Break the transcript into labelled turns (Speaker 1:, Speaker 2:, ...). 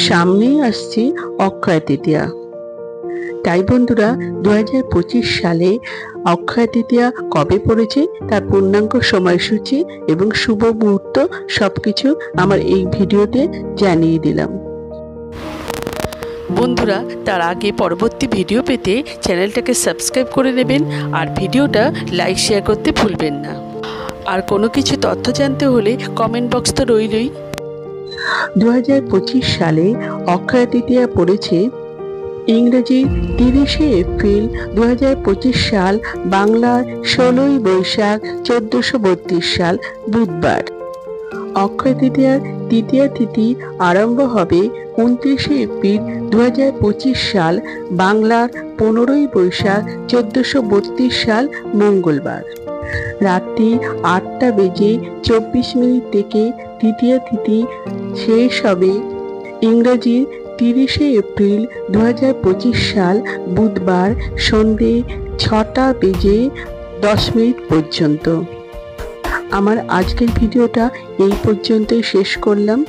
Speaker 1: সামনেই আসছে অক্ষয় তৃতীয়া। তাই বন্ধুরা, 2025 সালে অক্ষয় তৃতীয়া কবে পড়েছে তার পূর্ণাঙ্গ সময়সূচি এবং শুভ মুহূর্ত সবকিছু আমার এই ভিডিওতে জানিয়ে দিলাম।
Speaker 2: বন্ধুরা, তার আগে পরবর্তী ভিডিও পেতে চ্যানেলটাকে সাবস্ক্রাইব করে নেবেন আর ভিডিওটা লাইক শেয়ার করতে ভুলবেন না। আর কোনো কিছু তথ্য জানতে হলে কমেন্ট বক্স তো রইলই।
Speaker 1: 2025 সালে অক্ষয় তৃতীয়া পড়েছে ইংরেজি 30শে এপ্রিল 2025 সাল, বাংলার 16ই বৈশাখ 1432 সাল বুধবার। অক্ষয় তৃতীয়ার তৃতীয়া তিথি আরম্ভ হবে 29শে এপ্রিল 2025 সাল, বাংলার 15ই বৈশাখ 1432 সাল মঙ্গলবার। রাত্রি 8:24 থেকে তৃতীয়া তিথি শেষ হবে ইংরেজি 30শে এপ্রিল 2025 সাল বুধবার সন্ধে 6:10 পর্যন্ত। আমার আজকের ভিডিওটা এই পর্যন্তই শেষ করলাম।